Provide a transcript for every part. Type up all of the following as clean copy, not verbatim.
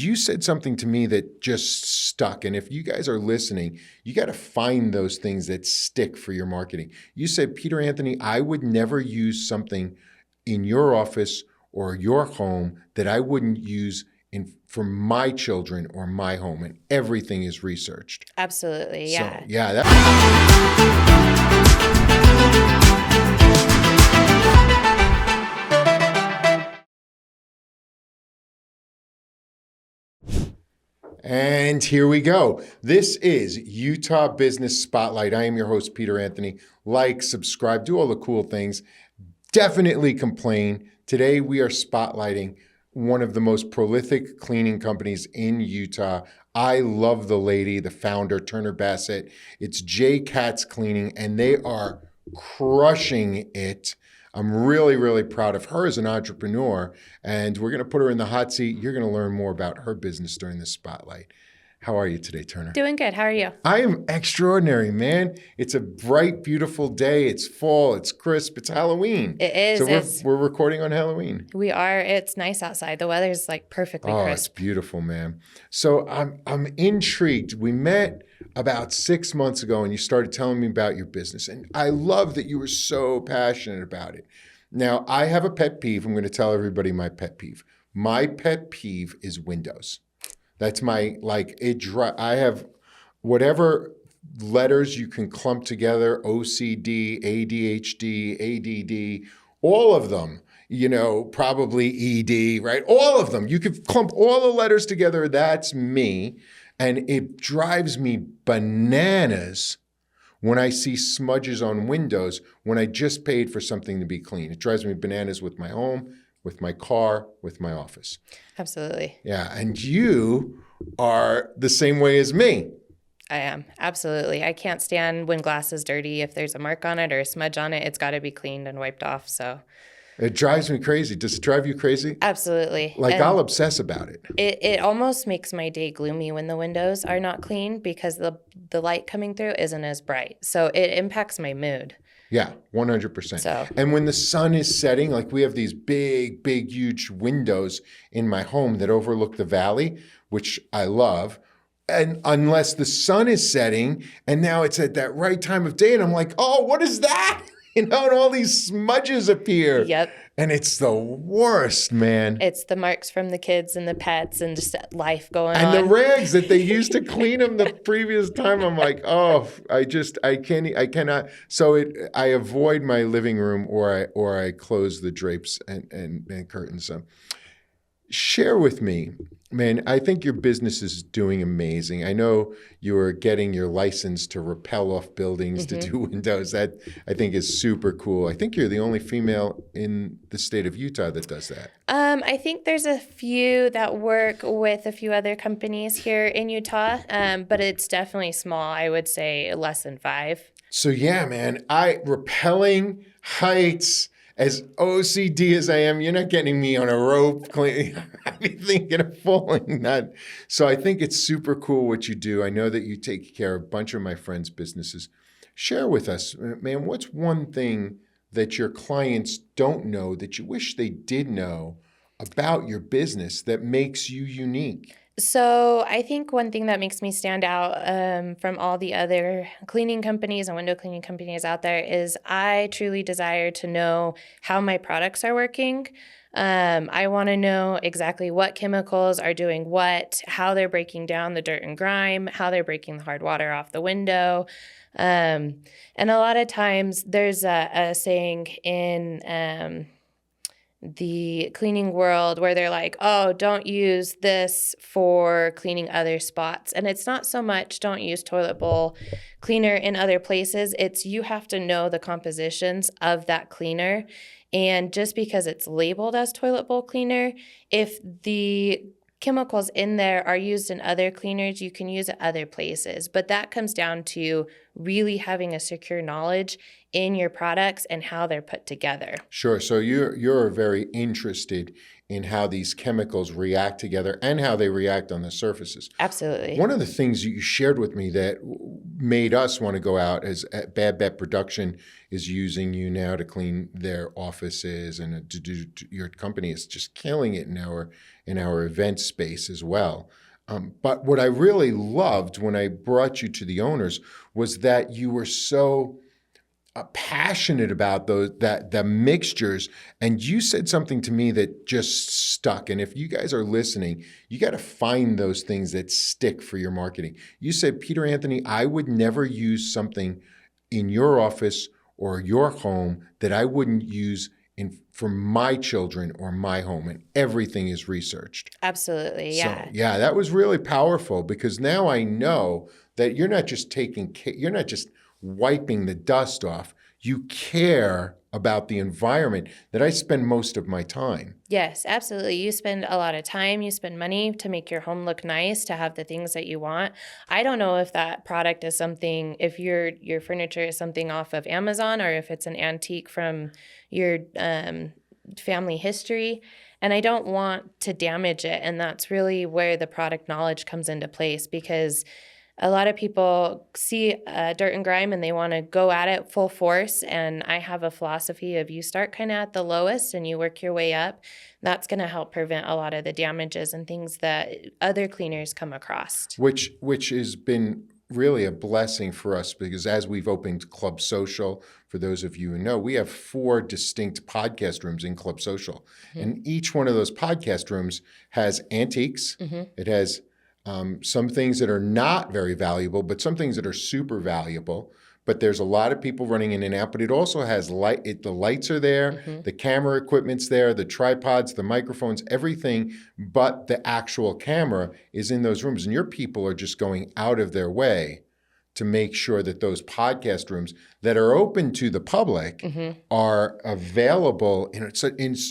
You said something to me that just stuck. And if you guys are listening, you got to find those things that stick for your marketing. You said, Peter Anthony, I would never use something in your office or your home that I wouldn't use for my children or my home. And everything is researched. Absolutely. Yeah. So, yeah. And here we go. This is Utah Business Spotlight. I am your host, Peter Anthony. Like, subscribe, do all the cool things. Definitely complain. Today we are spotlighting one of the most prolific cleaning companies in Utah. I love the lady, the founder, Turner Bassett. It's J Cats Cleaning, and they are crushing it. I'm really, really proud of her as an entrepreneur, and we're going to put her in the hot seat. You're going to learn more about her business during this spotlight. How are you today, Turner? Doing good. How are you? I am extraordinary, man. It's a bright, beautiful day. It's fall. It's crisp. It's Halloween. It is. So we're recording on Halloween. We are. It's nice outside. The weather's like perfectly crisp. It's beautiful, man. So I'm intrigued. We met about 6 months ago, and you started telling me about your business, and I love that you were so passionate about it. Now, I have a pet peeve. I'm going to tell everybody my pet peeve. My pet peeve is windows. That's my, I have whatever letters you can clump together, OCD, ADHD, ADD, all of them, probably ED, right? All of them. You could clump all the letters together. That's me. And it drives me bananas when I see smudges on windows when I just paid for something to be clean. It drives me bananas with my home, with my car, with my office. Absolutely. Yeah, and you are the same way as me. I am. Absolutely. I can't stand when glass is dirty. If there's a mark on it or a smudge on it, it's got to be cleaned and wiped off. So it drives me crazy. Does it drive you crazy? Absolutely. I'll obsess about it. It almost makes my day gloomy when the windows are not clean because the light coming through isn't as bright. So it impacts my mood. Yeah, 100%. So. And when the sun is setting, like we have these big, big, huge windows in my home that overlook the valley, which I love. And unless the sun is setting and now it's at that right time of day and I'm like, oh, what is that? And all these smudges appear. Yep. And it's the worst, man. It's the marks from the kids and the pets and just life going on. And the rags that they used to clean them the previous time, I'm like, oh, I cannot. So I avoid my living room or I close the drapes and curtains. So share with me, man, I think your business is doing amazing. I know you are getting your license to rappel off buildings to do windows. That I think is super cool. I think you're the only female in the state of Utah that does that. I think there's a few that work with a few other companies here in Utah, but it's definitely small. I would say less than 5. So yeah, man, Repelling, heights, as OCD as I am, you're not getting me on a rope cleaning. I'd be thinking of falling. So I think it's super cool what you do. I know that you take care of a bunch of my friends' businesses. Share with us, man, what's one thing that your clients don't know that you wish they did know about your business that makes you unique? So I think one thing that makes me stand out from all the other cleaning companies and window cleaning companies out there is I truly desire to know how my products are working. I want to know exactly what chemicals are doing what, how they're breaking down the dirt and grime, how they're breaking the hard water off the window. And a lot of times there's a saying in the cleaning world where they're like, oh, don't use this for cleaning other spots. And it's not so much don't use toilet bowl cleaner in other places. It's you have to know the compositions of that cleaner. And just because it's labeled as toilet bowl cleaner, if the chemicals in there are used in other cleaners, you can use it other places. But that comes down to really having a secure knowledge in your products and how they're put together. Sure. So you're very interested in how these chemicals react together and how they react on the surfaces. Absolutely. One of the things you shared with me that made us want to go out is Bad Bet Production is using you now to clean their offices, and your company is just killing it in our event space as well. But what I really loved when I brought you to the owners was that you were so passionate about the mixtures, and you said something to me that just stuck. And if you guys are listening, you got to find those things that stick for your marketing. You said, Peter Anthony, I would never use something in your office or your home that I wouldn't use for my children or my home, and everything is researched. Absolutely, yeah. So, yeah, that was really powerful, because now I know that you're not just wiping the dust off. You care about the environment that I spend most of my time. Yes, absolutely. You spend a lot of time, you spend money to make your home look nice, to have the things that you want. I don't know if that product is something, if your furniture is something off of Amazon, or if it's an antique from your family history. And I don't want to damage it. And that's really where the product knowledge comes into place, because a lot of people see dirt and grime and they want to go at it full force. And I have a philosophy of, you start kind of at the lowest and you work your way up. That's going to help prevent a lot of the damages and things that other cleaners come across. Which has been really a blessing for us, because as we've opened Club Social, for those of you who know, we have 4 distinct podcast rooms in Club Social. Mm-hmm. And each one of those podcast rooms has antiques. Mm-hmm. It has some things that are not very valuable, but some things that are super valuable. But there's a lot of people running in and out. But it also has light. The lights are there, mm-hmm. the camera equipment's there, the tripods, the microphones, everything. But the actual camera is in those rooms, and your people are just going out of their way to make sure that those podcast rooms that are open to the public mm-hmm. are available in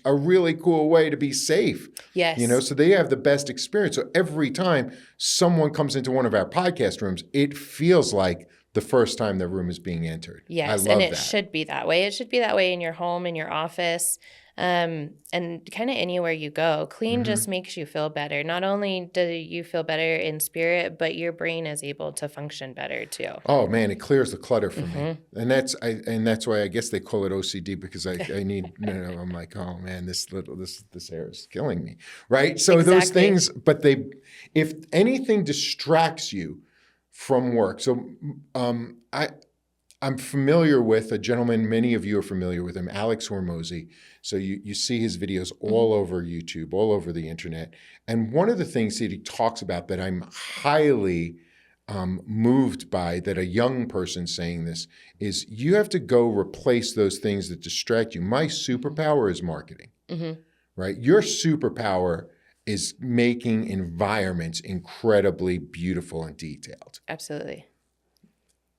a really cool way to be safe. Yes. So they have the best experience. So every time someone comes into one of our podcast rooms, it feels like the first time the room is being entered. Yes, I love and it that. should be that way. It should be that way in your home, in your office, and kind of anywhere you go. Clean mm-hmm. just makes you feel better. Not only do you feel better in spirit, but your brain is able to function better too. Oh man, it clears the clutter for mm-hmm. me, and that's why I guess they call it OCD, because I need. I'm like, oh man, this hair is killing me, right? So exactly. Those things, but if anything distracts you from work, so I'm familiar with a gentleman, many of you are familiar with him, Alex Hormozy. So you see his videos all mm-hmm. over YouTube, all over the internet. And one of the things that he talks about that I'm highly moved by, that a young person saying this, is you have to go replace those things that distract you. My superpower is marketing, mm-hmm. right? Your superpower is making environments incredibly beautiful and detailed. Absolutely.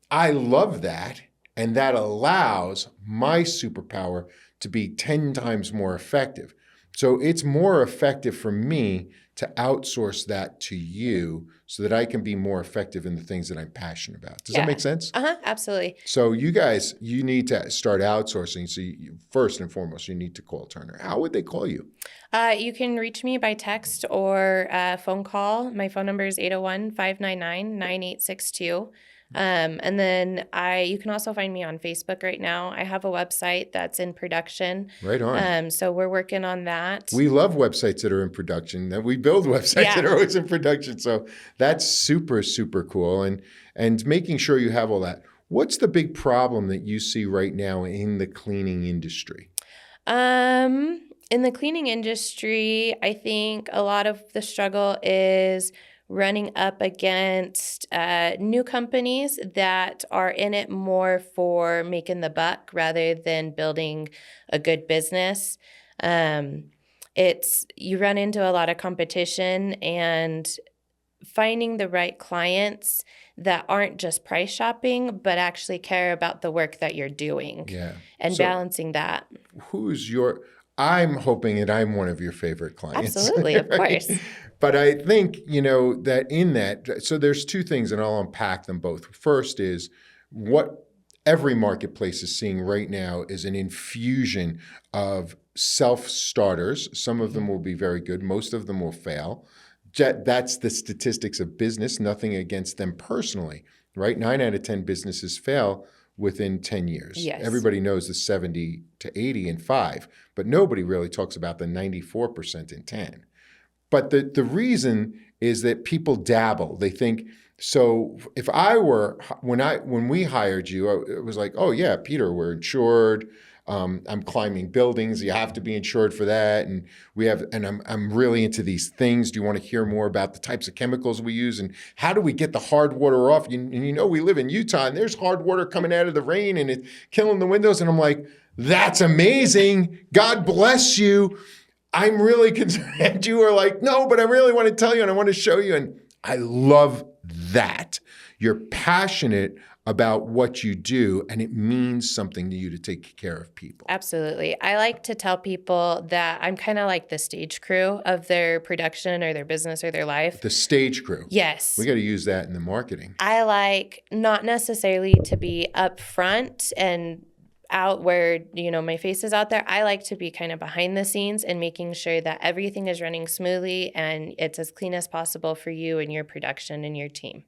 I love that, and that allows my superpower to be 10 times more effective. So it's more effective for me to outsource that to you so that I can be more effective in the things that I'm passionate about. Does that make sense? Absolutely. So you guys, you need to start outsourcing. So first and foremost, you need to call Turner. How would they call you? You can reach me by text or phone call. My phone number is 801-599-9862. And then you can also find me on Facebook right now. I have a website that's in production. Right on. So we're working on that. We love websites that are in production. We build websites that are always in production. So that's super, super cool. And making sure you have all that. What's the big problem that you see right now in the cleaning industry? In the cleaning industry, I think a lot of the struggle is running up against new companies that are in it more for making the buck rather than building a good business. You run into a lot of competition, and finding the right clients that aren't just price shopping, but actually care about the work that you're doing. Yeah. And balancing that. I'm hoping that I'm one of your favorite clients. Absolutely, of course. But I think, that in that, so there's 2 things, and I'll unpack them both. First is what every marketplace is seeing right now is an infusion of self-starters. Some of them will be very good. Most of them will fail. That's the statistics of business, nothing against them personally, right? 9 out of 10 businesses fail within 10 years. Yes. Everybody knows the 70 to 80 in 5, but nobody really talks about the 94% in 10. But the reason is that people dabble. They think, so if I were, when we hired you, it was like, oh yeah, Peter, we're insured. I'm climbing buildings. You have to be insured for that. And I'm really into these things. Do you want to hear more about the types of chemicals we use and how do we get the hard water off? And we live in Utah and there's hard water coming out of the rain and it's killing the windows. And I'm like, that's amazing. God bless you. I'm really concerned. And you are like, no, but I really want to tell you and I want to show you. And I love that. You're passionate about what you do, and it means something to you to take care of people. Absolutely. I like to tell people that I'm kind of like the stage crew of their production or their business or their life. The stage crew. Yes. We got to use that in the marketing. I like not necessarily to be up front and out where, my face is out there. I like to be kind of behind the scenes and making sure that everything is running smoothly and it's as clean as possible for you and your production and your team.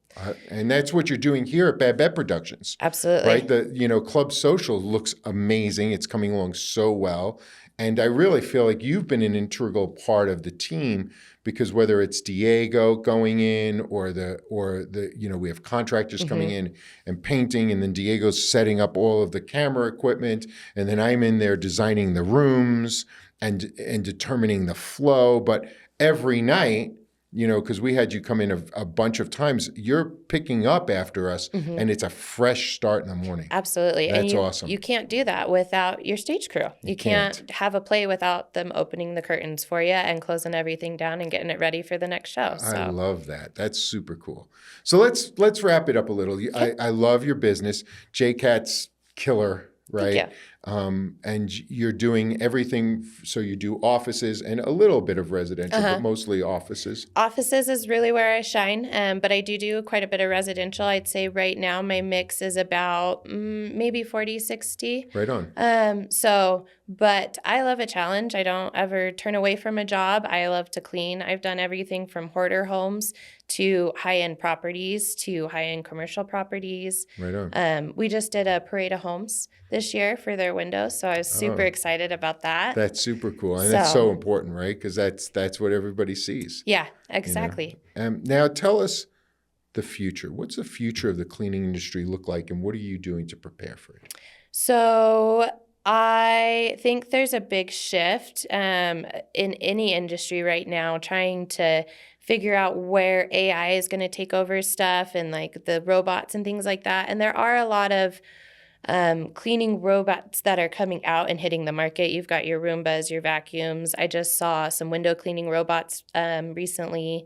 And that's what you're doing here at Bad Bet Productions. Absolutely. Right? The Club Social looks amazing. It's coming along so well. And I really feel like you've been an integral part of the team because whether it's Diego going in or we have contractors coming in and painting, and then Diego's setting up all of the camera equipment, and then I'm in there designing the rooms and determining the flow. But every night, because we had you come in a bunch of times, you're picking up after us, and it's a fresh start in the morning. Absolutely. That's awesome. You can't do that without your stage crew. You can't have a play without them opening the curtains for you and closing everything down and getting it ready for the next show. So. I love that. That's super cool. So let's wrap it up a little. Okay. I love your business. J Cats killer, right? Thank you. And you're doing everything. So you do offices and a little bit of residential, but mostly offices. Offices is really where I shine, but I do quite a bit of residential. I'd say right now my mix is about maybe 40-60. Right on. But I love a challenge. I don't ever turn away from a job. I love to clean. I've done everything from hoarder homes to high-end properties to high-end commercial properties. Right on. We just did a parade of homes this year for their windows, so I was super excited about that. That's super cool, and that's so important, right? Because that's what everybody sees. Yeah, exactly. Now tell us the future. What's the future of the cleaning industry look like, and what are you doing to prepare for it? So I think there's a big shift in any industry right now, trying to figure out where AI is going to take over stuff and like the robots and things like that. And there are a lot of cleaning robots that are coming out and hitting the market. You've got your Roombas, your vacuums. I just saw some window cleaning robots recently.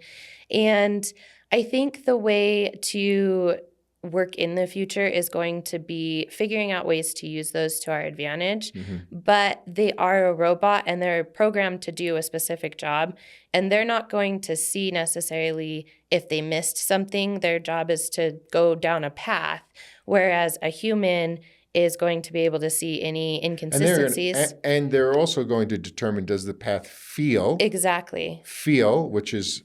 And I think the way to work in the future is going to be figuring out ways to use those to our advantage. But they are a robot and they're programmed to do a specific job. And they're not going to see necessarily if they missed something. Their job is to go down a path, whereas a human is going to be able to see any inconsistencies. And they're also going to determine, does the path feel? Exactly. Feel, which is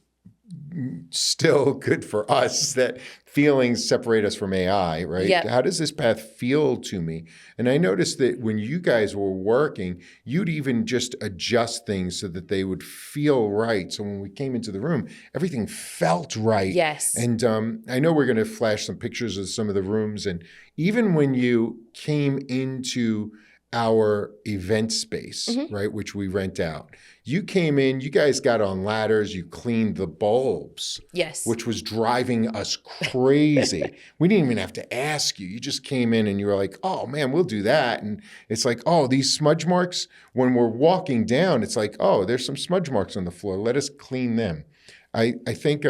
still good for us, that feelings separate us from AI, right? Yep. How does this path feel to me? And I noticed that when you guys were working, you'd even just adjust things so that they would feel right. So when we came into the room, everything felt right. Yes. And I know we're going to flash some pictures of some of the rooms. And even when you came into our event space, right, which we rent out, you came in, you guys got on ladders, you cleaned the bulbs. Yes. Which was driving us crazy. We didn't even have to ask you. You just came in and you were like, oh man, we'll do that. And it's like, oh, these smudge marks, when we're walking down, it's like, oh, there's some smudge marks on the floor. Let us clean them. I think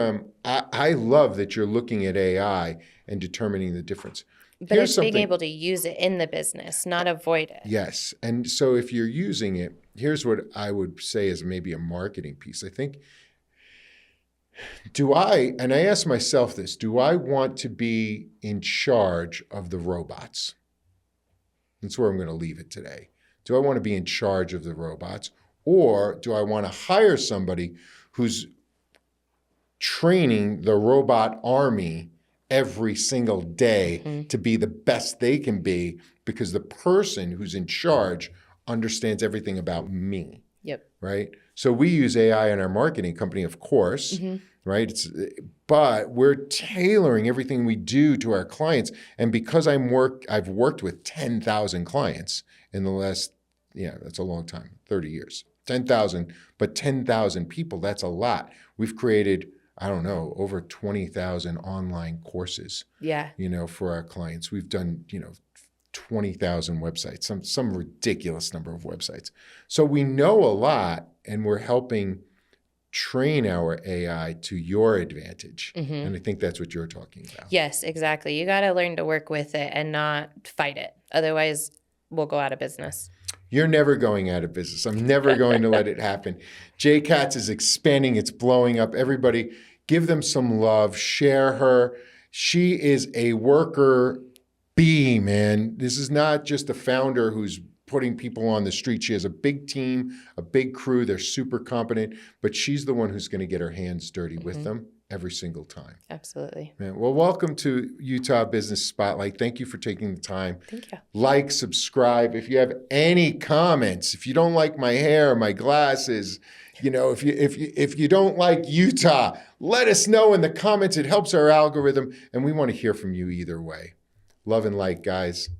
I love that you're looking at AI and determining the difference. But it's being able to use it in the business, not avoid it. Yes. And so if you're using it, here's what I would say is maybe a marketing piece. I think, and I ask myself this, do I want to be in charge of the robots? That's where I'm going to leave it today. Do I want to be in charge of the robots? Or do I want to hire somebody who's training the robot army every single day to be the best they can be, because the person who's in charge understands everything about me? Yep. Right? So we use AI in our marketing company, of course, right? But we're tailoring everything we do to our clients. And because I've worked with 10,000 clients in the last, that's a long time, 30 years. 10,000, but 10,000 people, that's a lot. We've created, I don't know, over 20,000 online courses, for our clients. We've done, 20,000 websites, some ridiculous number of websites. So we know a lot, and we're helping train our AI to your advantage. And I think that's what you're talking about. Yes, exactly. You got to learn to work with it and not fight it. Otherwise, we'll go out of business. You're never going out of business. I'm never going to let it happen. J Cats is expanding. It's blowing up. Everybody, give them some love. Share her. She is a worker bee, man. This is not just a founder who's putting people on the street. She has a big team, a big crew. They're super competent, but she's the one who's going to get her hands dirty with them every single time. Absolutely. Man, well, welcome to Utah Business Spotlight. Thank you for taking the time. Thank you. Like, subscribe. If you have any comments, if you don't like my hair, my glasses, if you don't like Utah, let us know in the comments. It helps our algorithm, and we want to hear from you either way. Love and light, guys.